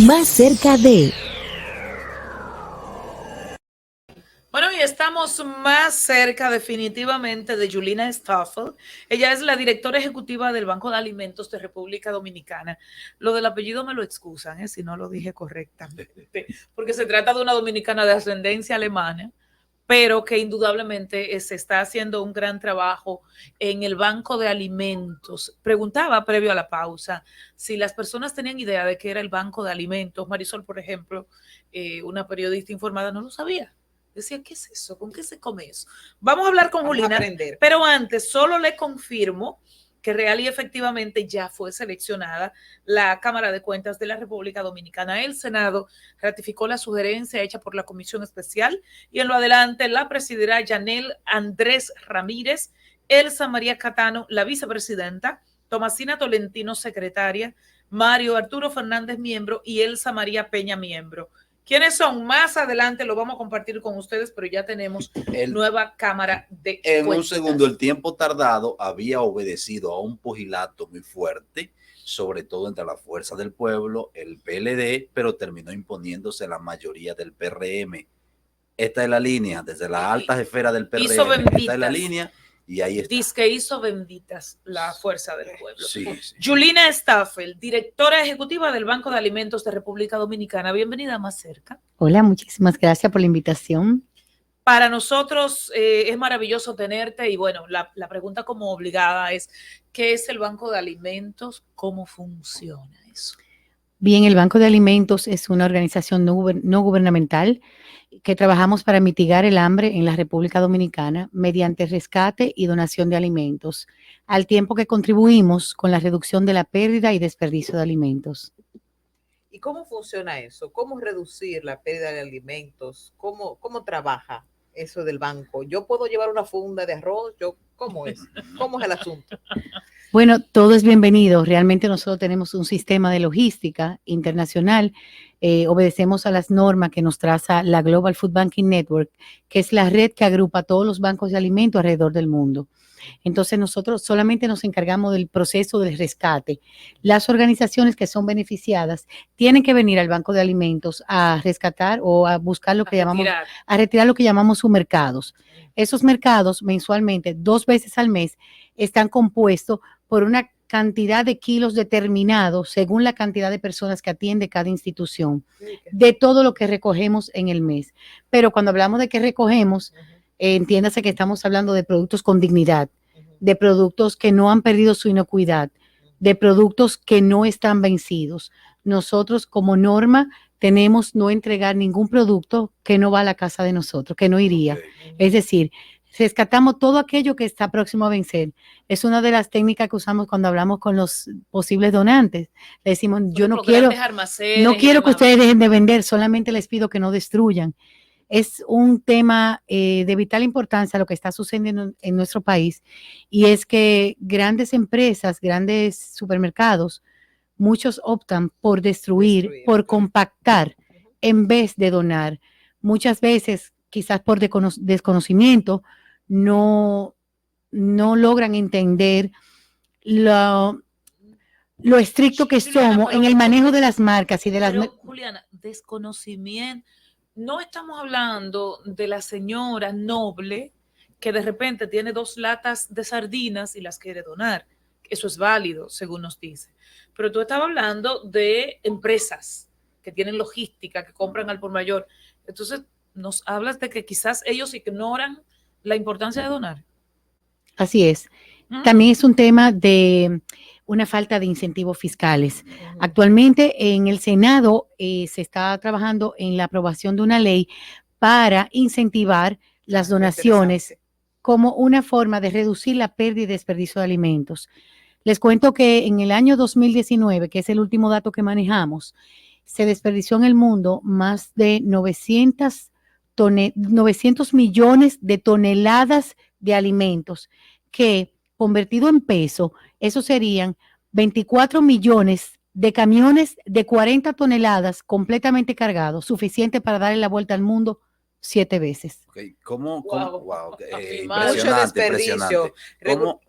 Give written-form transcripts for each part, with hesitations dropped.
Más cerca de... Bueno, y estamos más cerca definitivamente de Julina Stoffel. Ella es la directora ejecutiva del Banco de Alimentos de República Dominicana. Lo del apellido me lo excusan, si no lo dije correctamente, porque se trata de una dominicana de ascendencia alemana, pero que indudablemente se está haciendo un gran trabajo en el Banco de Alimentos. Preguntaba previo a la pausa si las personas tenían idea de qué era el Banco de Alimentos. Marisol, por ejemplo, una periodista informada, no lo sabía. Decía, ¿qué es eso? ¿Con qué se come eso? Vamos a hablar con Julina, pero antes solo le confirmo que real y efectivamente ya fue seleccionada la Cámara de Cuentas de la República Dominicana. El Senado ratificó la sugerencia hecha por la Comisión Especial y en lo adelante la presidirá Yanel Andrés Ramírez, Elsa María Catano, la vicepresidenta, Tomasina Tolentino, secretaria, Mario Arturo Fernández, miembro, y Elsa María Peña, miembro. ¿Quiénes son? Más adelante lo vamos a compartir con ustedes, pero ya tenemos nueva Cámara de Cuentas. En un segundo, el tiempo tardado había obedecido a un pugilato muy fuerte, sobre todo entre la Fuerza del Pueblo, el PLD, pero terminó imponiéndose la mayoría del PRM. Esta es la línea, desde las altas esferas del PRM. Esta es la línea. Y ahí está. Dice que hizo benditas la Fuerza del Pueblo. Sí, sí. Julina Stoffel, directora ejecutiva del Banco de Alimentos de República Dominicana. Bienvenida a Más Cerca. Hola, muchísimas gracias por la invitación. Para nosotros es maravilloso tenerte y bueno, la pregunta como obligada es, ¿qué es el Banco de Alimentos? ¿Cómo funciona eso? Bien, el Banco de Alimentos es una organización no gubernamental que trabajamos para mitigar el hambre en la República Dominicana mediante rescate y donación de alimentos, al tiempo que contribuimos con la reducción de la pérdida y desperdicio de alimentos. ¿Y cómo funciona eso? ¿Cómo reducir la pérdida de alimentos? ¿Cómo trabaja eso del banco? ¿Yo puedo llevar una funda de arroz? ¿Cómo es? ¿Cómo es el asunto? Bueno, todo es bienvenido. Realmente nosotros tenemos un sistema de logística internacional. Obedecemos a las normas que nos traza la Global Food Banking Network, que es la red que agrupa todos los bancos de alimentos alrededor del mundo. Entonces nosotros solamente nos encargamos del proceso del rescate. Las organizaciones que son beneficiadas tienen que venir al Banco de Alimentos a rescatar o a buscar lo que llamamos, a retirar lo que llamamos sus mercados. Esos mercados mensualmente, 2 veces al mes, están compuestos por una cantidad de kilos determinados según la cantidad de personas que atiende cada institución, de todo lo que recogemos en el mes. Pero cuando hablamos de que recogemos, entiéndase que estamos hablando de productos con dignidad, de productos que no han perdido su inocuidad, de productos que no están vencidos. Nosotros como norma tenemos no entregar ningún producto que no va a la casa de nosotros, que no iría. Es decir, rescatamos todo aquello que está próximo a vencer. Es una de las técnicas que usamos cuando hablamos con los posibles donantes. Le decimos, yo no quiero que ustedes dejen de vender, solamente les pido que no destruyan. Es un tema de vital importancia lo que está sucediendo en nuestro país, y es que grandes empresas, grandes supermercados, muchos optan por destruir, por compactar en vez de donar. Muchas veces, quizás por desconocimiento, no logran entender lo estricto que somos en el manejo de las marcas y de las... Pero, Juliana, desconocimiento. No estamos hablando de la señora noble que de repente tiene 2 latas de sardinas y las quiere donar. Eso es válido, según nos dice. Pero tú estabas hablando de empresas que tienen logística, que compran al por mayor. Entonces, nos hablas de que quizás ellos ignoran la importancia de donar. Así es. También es un tema de una falta de incentivos fiscales. Actualmente en el Senado se está trabajando en la aprobación de una ley para incentivar las donaciones como una forma de reducir la pérdida y desperdicio de alimentos. Les cuento que en el año 2019, que es el último dato que manejamos, se desperdició en el mundo más de 900 millones de toneladas de alimentos, que convertido en peso, eso serían 24 millones de camiones de 40 toneladas completamente cargados, suficiente para darle la vuelta al mundo 7 veces. Okay. ¿Cómo? Wow. Mucho desperdicio. ¿Cómo?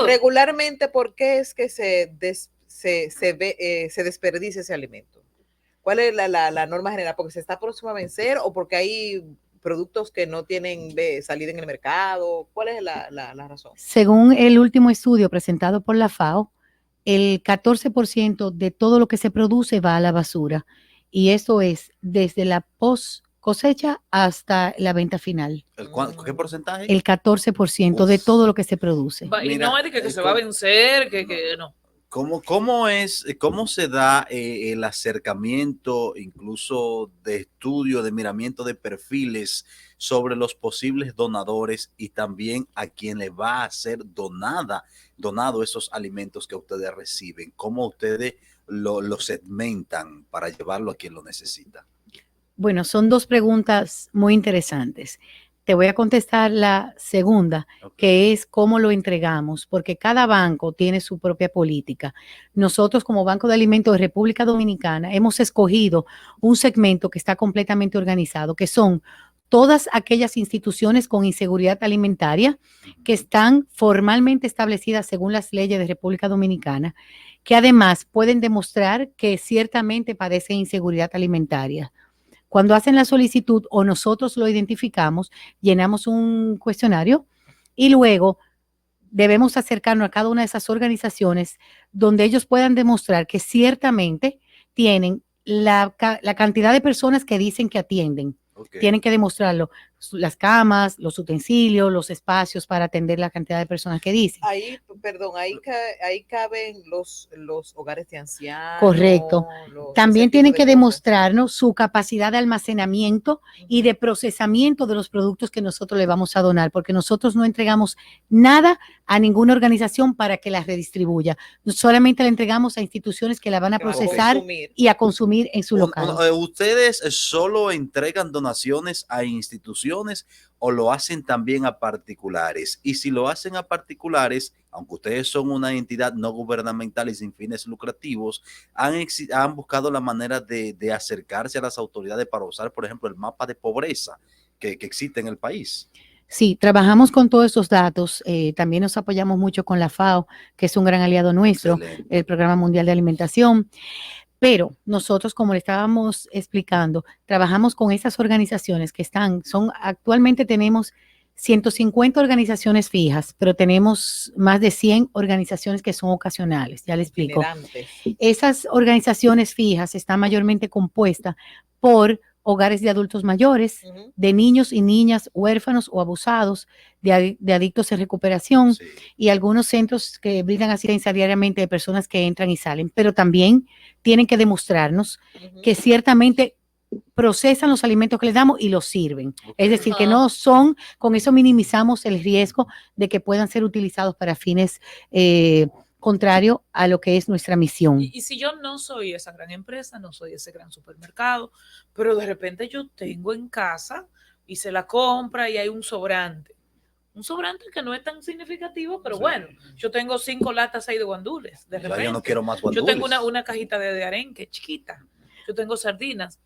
Regularmente, ¿por qué es que se se desperdicia ese alimento? ¿Cuál es la norma general? ¿Porque se está próximo a vencer o porque hay productos que no tienen salida en el mercado? ¿Cuál es la razón? Según el último estudio presentado por la FAO, el 14% de todo lo que se produce va a la basura. Y eso es desde la post cosecha hasta la venta final. ¿Qué porcentaje? El 14% de todo lo que se produce. Y Mira, no es de que se va a vencer, que no. ¿Cómo se da el acercamiento, incluso de estudio, de miramiento de perfiles sobre los posibles donadores y también a quien le va a ser donado esos alimentos que ustedes reciben? ¿Cómo ustedes lo segmentan para llevarlo a quien lo necesita? Bueno, son dos preguntas muy interesantes. Te voy a contestar la segunda, que es cómo lo entregamos, porque cada banco tiene su propia política. Nosotros, como Banco de Alimentos de República Dominicana, hemos escogido un segmento que está completamente organizado, que son todas aquellas instituciones con inseguridad alimentaria que están formalmente establecidas según las leyes de República Dominicana, que además pueden demostrar que ciertamente padecen inseguridad alimentaria. Cuando hacen la solicitud o nosotros lo identificamos, llenamos un cuestionario y luego debemos acercarnos a cada una de esas organizaciones donde ellos puedan demostrar que ciertamente tienen la cantidad de personas que dicen que atienden. Okay. Tienen que demostrarlo, las camas, los utensilios, los espacios para atender la cantidad de personas que dicen. Ahí caben los hogares de ancianos. Correcto. También tienen que demostrarnos su capacidad de almacenamiento y de procesamiento de los productos que nosotros le vamos a donar, porque nosotros no entregamos nada a ninguna organización para que las redistribuya. Solamente la entregamos a instituciones que la van a procesar y a consumir en su local. ¿Ustedes solo entregan donaciones a instituciones o lo hacen también a particulares? Y si lo hacen a particulares, aunque ustedes son una entidad no gubernamental y sin fines lucrativos, han buscado la manera de acercarse a las autoridades para usar, por ejemplo, el mapa de pobreza que existe en el país. Sí, trabajamos con todos esos datos. También nos apoyamos mucho con la FAO, que es un gran aliado nuestro, excelente, el Programa Mundial de Alimentación. Pero nosotros, como le estábamos explicando, trabajamos con esas organizaciones que actualmente tenemos 150 organizaciones fijas, pero tenemos más de 100 organizaciones que son ocasionales. Ya le explico. Esas organizaciones fijas están mayormente compuestas por hogares de adultos mayores, de niños y niñas huérfanos o abusados, de adictos en recuperación, sí, y algunos centros que brindan asistencia diariamente de personas que entran y salen, pero también tienen que demostrarnos que ciertamente procesan los alimentos que les damos y los sirven. Okay. Es decir, que no son, con eso minimizamos el riesgo de que puedan ser utilizados para fines contrario a lo que es nuestra misión. Y si yo no soy esa gran empresa, no soy ese gran supermercado, pero de repente yo tengo en casa y se la compra y hay un sobrante que no es tan significativo, pero sí, bueno, yo tengo 5 latas ahí de guandules, de repente. Yo no quiero más guandules. Yo tengo una cajita de arenque chiquita, yo tengo sardinas,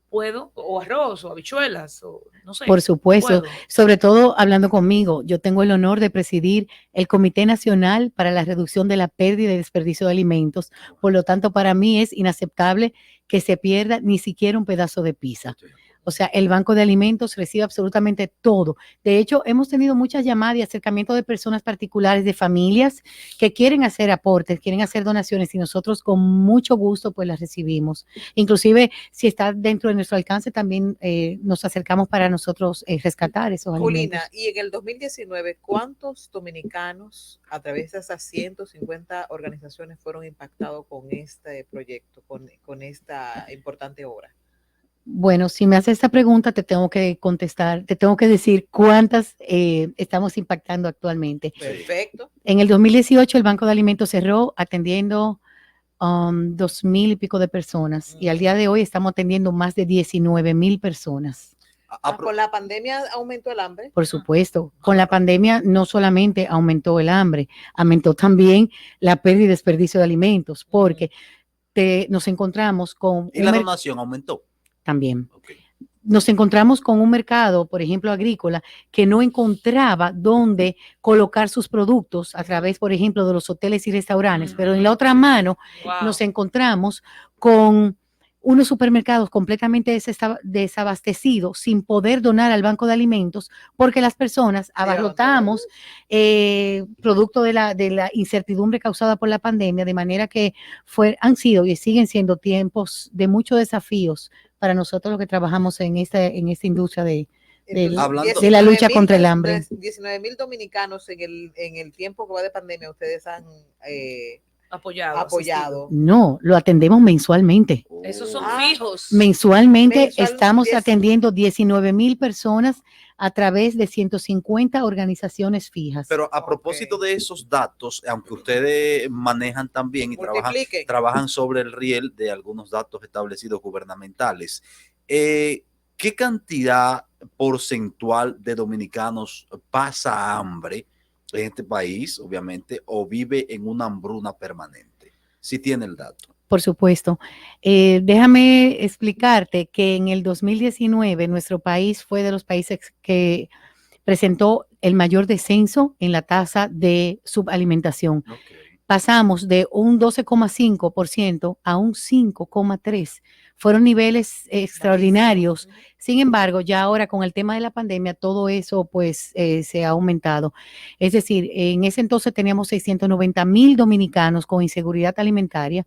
puedo, o arroz, o habichuelas, o no sé. Por supuesto, puedo. Sobre todo hablando conmigo, yo tengo el honor de presidir el Comité Nacional para la Reducción de la Pérdida y Desperdicio de Alimentos, por lo tanto para mí es inaceptable que se pierda ni siquiera un pedazo de pizza. O sea, el Banco de Alimentos recibe absolutamente todo. De hecho, hemos tenido muchas llamadas y acercamientos de personas particulares, de familias que quieren hacer aportes, quieren hacer donaciones y nosotros con mucho gusto pues las recibimos. Inclusive, si está dentro de nuestro alcance, también nos acercamos para nosotros rescatar esos alimentos. Julina, y en el 2019, ¿cuántos dominicanos a través de esas 150 organizaciones fueron impactados con este proyecto, con esta importante obra? Bueno, si me haces esta pregunta, te tengo que contestar, te tengo que decir cuántas estamos impactando actualmente. Perfecto. En el 2018, el Banco de Alimentos cerró atendiendo 2,000 y pico de personas y al día de hoy estamos atendiendo más de 19,000 personas. ¿Con la pandemia aumentó el hambre? Por supuesto, con la pandemia no solamente aumentó el hambre, aumentó también la pérdida y desperdicio de alimentos, porque nos encontramos con... ¿Y la donación aumentó? También. Okay. nos encontramos con un mercado, por ejemplo, agrícola, que no encontraba dónde colocar sus productos a través, por ejemplo, de los hoteles y restaurantes, pero en la otra mano nos encontramos con unos supermercados completamente desabastecidos, sin poder donar al banco de alimentos, porque las personas abarrotamos producto de la incertidumbre causada por la pandemia, de manera que han sido y siguen siendo tiempos de muchos desafíos para nosotros los que trabajamos en esta industria de la lucha contra el hambre. 19,000 dominicanos en el tiempo que va de pandemia, ustedes han apoyado. No, lo atendemos mensualmente. Esos son fijos. Mensualmente estamos atendiendo 19,000 personas a través de 150 organizaciones fijas. Pero a propósito de esos datos, aunque ustedes manejan también y trabajan sobre el riel de algunos datos establecidos gubernamentales, ¿qué cantidad porcentual de dominicanos pasa hambre en este país, obviamente, o vive en una hambruna permanente? Si tiene el dato. Por supuesto. Déjame explicarte que en el 2019 nuestro país fue de los países que presentó el mayor descenso en la tasa de subalimentación. Pasamos de un 12,5% a un 5,3%. Fueron niveles extraordinarios. Sin embargo, ya ahora con el tema de la pandemia, todo eso pues se ha aumentado. Es decir, en ese entonces teníamos 690,000 dominicanos con inseguridad alimentaria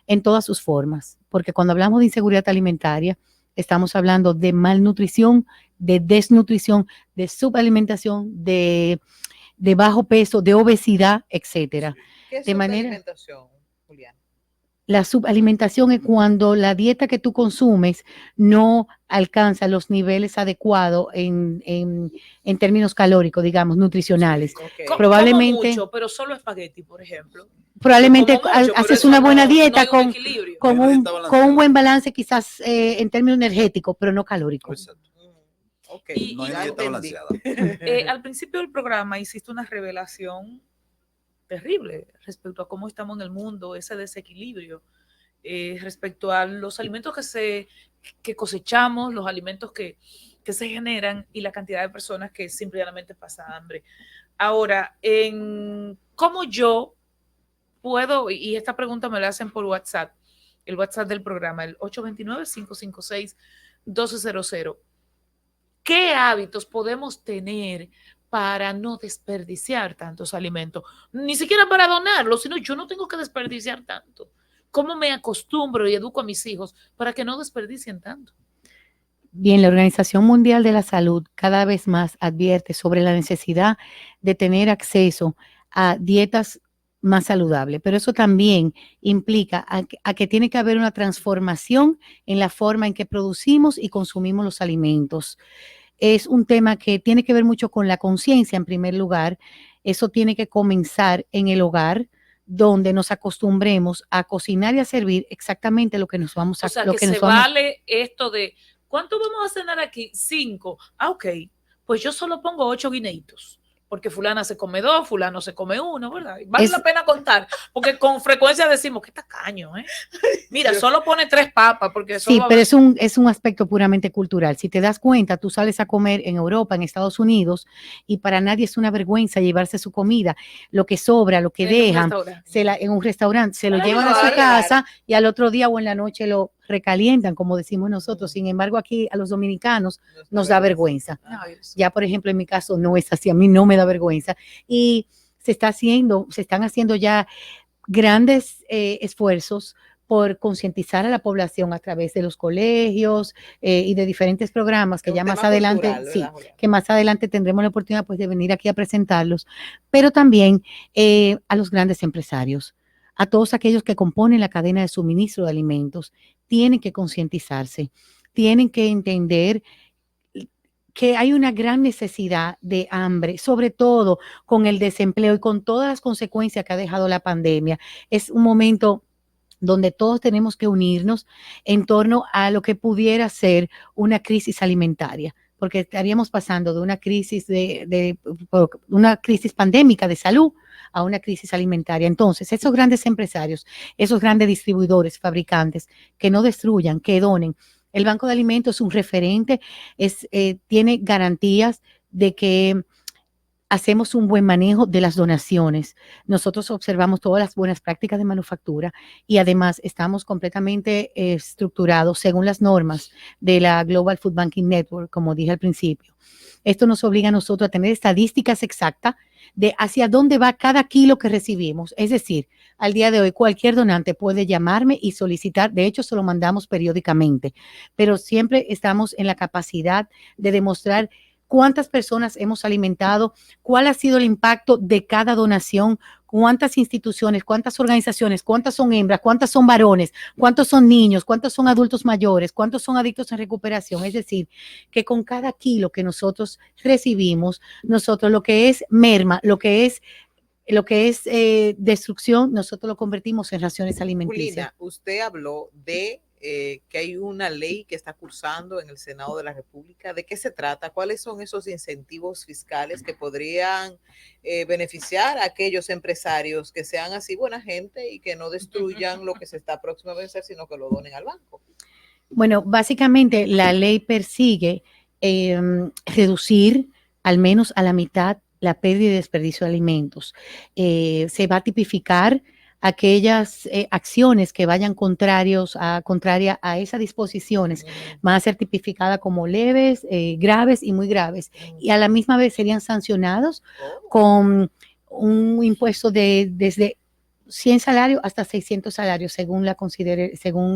en todas sus formas, porque cuando hablamos de inseguridad alimentaria, estamos hablando de malnutrición, de desnutrición, de subalimentación, de bajo peso, de obesidad, etcétera. ¿Qué es subalimentación, Julián? La subalimentación es cuando la dieta que tú consumes no alcanza los niveles adecuados en términos calóricos, digamos, nutricionales. Okay. Probablemente, como mucho, pero solo espagueti, por ejemplo. Probablemente mucho, haces una buena dieta con un buen balance quizás en términos energéticos, pero no calórico. Okay. No hay dieta balanceada. Al principio del programa hiciste una revelación terrible respecto a cómo estamos en el mundo, ese desequilibrio respecto a los alimentos que cosechamos, los alimentos que se generan y la cantidad de personas que simplemente pasan hambre. Ahora, ¿cómo yo puedo, y esta pregunta me la hacen por WhatsApp, el WhatsApp del programa, el 829-556-1200, ¿qué hábitos podemos tener para no desperdiciar tantos alimentos? Ni siquiera para donarlos, sino yo no tengo que desperdiciar tanto. ¿Cómo me acostumbro y educo a mis hijos para que no desperdicien tanto? Bien, la Organización Mundial de la Salud cada vez más advierte sobre la necesidad de tener acceso a dietas más saludables, pero eso también implica a que tiene que haber una transformación en la forma en que producimos y consumimos los alimentos. Es un tema que tiene que ver mucho con la conciencia en primer lugar. Eso tiene que comenzar en el hogar, donde nos acostumbremos a cocinar y a servir exactamente lo que nos vamos a... O sea, que se vale esto de, ¿cuánto vamos a cenar aquí? 5. Ok, pues yo solo pongo 8 guineitos, porque fulana se come 2, fulano se come 1, ¿verdad? Vale la pena contar, porque con frecuencia decimos, qué tacaño, ¿eh? Mira, solo pone 3 papas, porque eso sí, pero es un aspecto puramente cultural. Si te das cuenta, tú sales a comer en Europa, en Estados Unidos, y para nadie es una vergüenza llevarse su comida. Lo que sobra, lo que dejan, en un restaurante, se lo llevan a su casa y al otro día o en la noche lo recalientan, como decimos nosotros. Sin embargo, aquí a los dominicanos nos da vergüenza. Ya, por ejemplo, en mi caso no es así, a mí no me da vergüenza. Y se están haciendo ya grandes esfuerzos por concientizar a la población a través de los colegios y de diferentes programas que ya más adelante, cultural, que más adelante tendremos la oportunidad pues de venir aquí a presentarlos, pero también a los grandes empresarios, a todos aquellos que componen la cadena de suministro de alimentos, tienen que concientizarse, tienen que entender que hay una gran necesidad de hambre, sobre todo con el desempleo y con todas las consecuencias que ha dejado la pandemia. Es un momento donde todos tenemos que unirnos en torno a lo que pudiera ser una crisis alimentaria, porque estaríamos pasando de una crisis una crisis pandémica de salud a una crisis alimentaria. Entonces, esos grandes empresarios, esos grandes distribuidores, fabricantes, que no destruyan, que donen, El Banco de Alimentos es un referente, tiene garantías de que hacemos un buen manejo de las donaciones. Nosotros observamos todas las buenas prácticas de manufactura y además estamos completamente estructurados según las normas de la Global Food Banking Network, como dije al principio. Esto nos obliga a nosotros a tener estadísticas exactas de hacia dónde va cada kilo que recibimos. Es decir, al día de hoy cualquier donante puede llamarme y solicitar, de hecho se lo mandamos periódicamente, pero siempre estamos en la capacidad de demostrar cuántas personas hemos alimentado, cuál ha sido el impacto de cada donación, cuántas instituciones, cuántas organizaciones, cuántas son hembras, cuántas son varones, cuántos son niños, cuántos son adultos mayores, cuántos son adictos en recuperación. Es decir, que con cada kilo que nosotros recibimos, nosotros lo que es merma, lo que es destrucción, nosotros lo convertimos en raciones alimenticias. Julina, usted habló de que hay una ley que está cursando en el Senado de la República. ¿De qué se trata? ¿Cuáles son esos incentivos fiscales que podrían beneficiar a aquellos empresarios que sean así buena gente y que no destruyan lo que se está próximo a vencer, sino que lo donen al banco? Bueno, básicamente la ley persigue reducir al menos a la mitad la pérdida y desperdicio de alimentos. Se va a tipificar aquellas acciones que vayan contraria a esas disposiciones, van a ser tipificadas como leves, graves y muy graves. Y a la misma vez serían sancionados con un impuesto desde 100 salarios hasta 600 salarios, según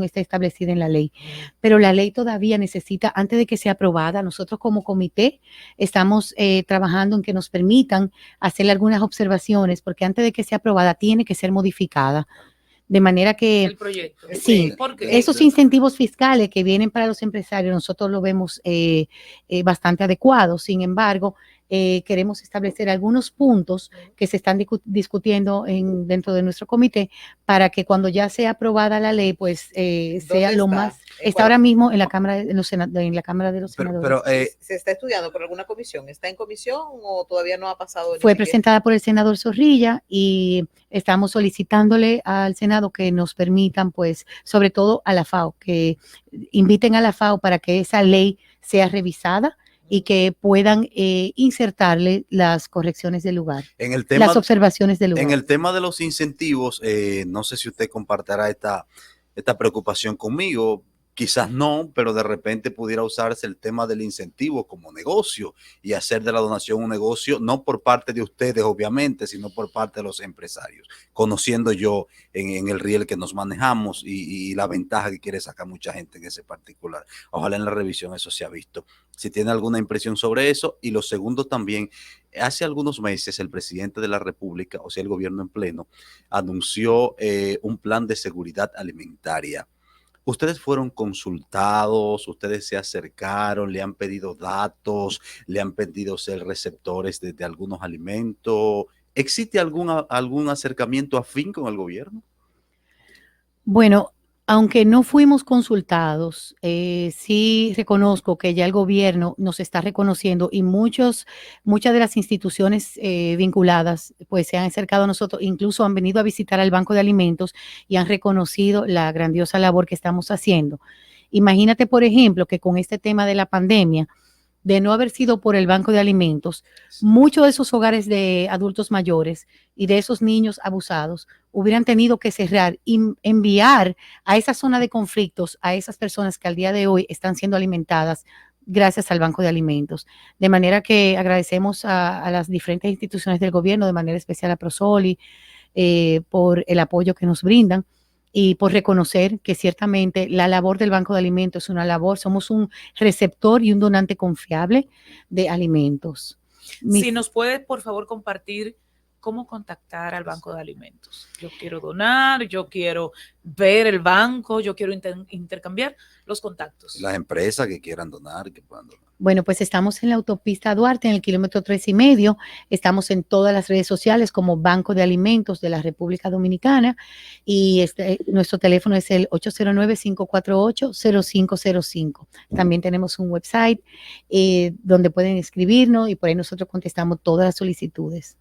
esté establecida en la ley. Pero la ley todavía necesita, antes de que sea aprobada, nosotros como comité estamos trabajando en que nos permitan hacerle algunas observaciones, porque antes de que sea aprobada tiene que ser modificada. De manera que el proyecto. Sí, esos incentivos fiscales que vienen para los empresarios, nosotros lo vemos bastante adecuados. Sin embargo, queremos establecer algunos puntos que se están discutiendo dentro de nuestro comité para que cuando ya sea aprobada la ley, pues sea lo más. Está ahora mismo en la Cámara de los Senadores. Pero, ¿Se está estudiando por alguna comisión? ¿Está en comisión o todavía no ha pasado? Fue presentada por el senador Zorrilla y estamos solicitándole al Senado que nos permitan, pues, sobre todo a la FAO, que inviten a la FAO para que esa ley sea revisada y que puedan insertarle las correcciones del lugar, las observaciones del lugar. En el tema de los incentivos, no sé si usted compartirá esta preocupación conmigo. Quizás no, pero de repente pudiera usarse el tema del incentivo como negocio y hacer de la donación un negocio, no por parte de ustedes, obviamente, sino por parte de los empresarios, conociendo yo en el riel que nos manejamos y la ventaja que quiere sacar mucha gente en ese particular. Ojalá en la revisión eso se ha visto. Si tiene alguna impresión sobre eso. Y lo segundo también, hace algunos meses el presidente de la República, o sea, el gobierno en pleno, anunció un plan de seguridad alimentaria. ¿Ustedes fueron consultados? ¿Ustedes se acercaron? ¿Le han pedido datos? ¿Le han pedido ser receptores de algunos alimentos? ¿Existe algún acercamiento afín con el gobierno? Bueno, aunque no fuimos consultados, sí reconozco que ya el gobierno nos está reconociendo y muchas de las instituciones vinculadas pues se han acercado a nosotros, incluso han venido a visitar al Banco de Alimentos y han reconocido la grandiosa labor que estamos haciendo. Imagínate, por ejemplo, que con este tema de la pandemia, de no haber sido por el Banco de Alimentos, muchos de esos hogares de adultos mayores y de esos niños abusados hubieran tenido que cerrar y enviar a esa zona de conflictos a esas personas que al día de hoy están siendo alimentadas gracias al Banco de Alimentos. De manera que agradecemos a las diferentes instituciones del gobierno, de manera especial a Prosoli, por el apoyo que nos brindan y por reconocer que ciertamente la labor del Banco de Alimentos es una labor, somos un receptor y un donante confiable de alimentos. Si nos puede, por favor, compartir cómo contactar al Banco de Alimentos. Yo quiero donar, yo quiero ver el banco, yo quiero intercambiar los contactos. Las empresas que quieran donar, que puedan donar. Bueno, pues estamos en la autopista Duarte, en el kilómetro 3,5. Estamos en todas las redes sociales como Banco de Alimentos de la República Dominicana y nuestro teléfono es el 809-548-0505. También tenemos un website donde pueden escribirnos y por ahí nosotros contestamos todas las solicitudes.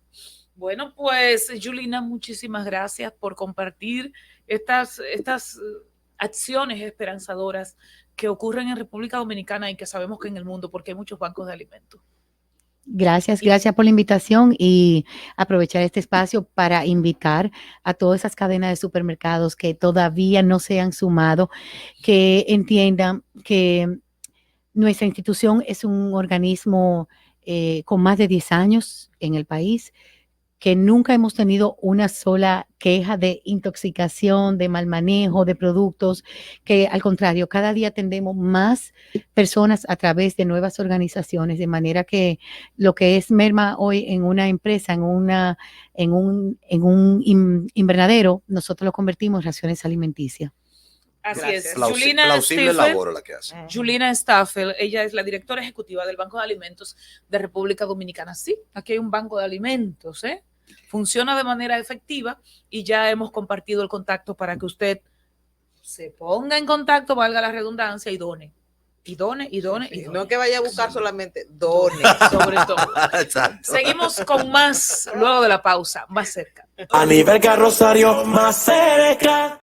Bueno, pues, Julina, muchísimas gracias por compartir estas acciones esperanzadoras que ocurren en República Dominicana y que sabemos que en el mundo, porque hay muchos bancos de alimentos. Gracias por la invitación y aprovechar este espacio para invitar a todas esas cadenas de supermercados que todavía no se han sumado, que entiendan que nuestra institución es un organismo con más de 10 años en el país, que nunca hemos tenido una sola queja de intoxicación, de mal manejo de productos, que al contrario, cada día atendemos más personas a través de nuevas organizaciones, de manera que lo que es merma hoy en una empresa, en un invernadero, nosotros lo convertimos en raciones alimenticias. Así Gracias. es. Plausible Stephen, labor la que hace. Julina Staffel, ella es la directora ejecutiva del Banco de Alimentos de República Dominicana. Sí, aquí hay un banco de alimentos, funciona de manera efectiva y ya hemos compartido el contacto para que usted se ponga en contacto, valga la redundancia, y done. Y done. No que vaya a buscar solamente, done. Sobre todo. Exacto. Seguimos con más luego de la pausa, más cerca. A nivel carrosario más cerca.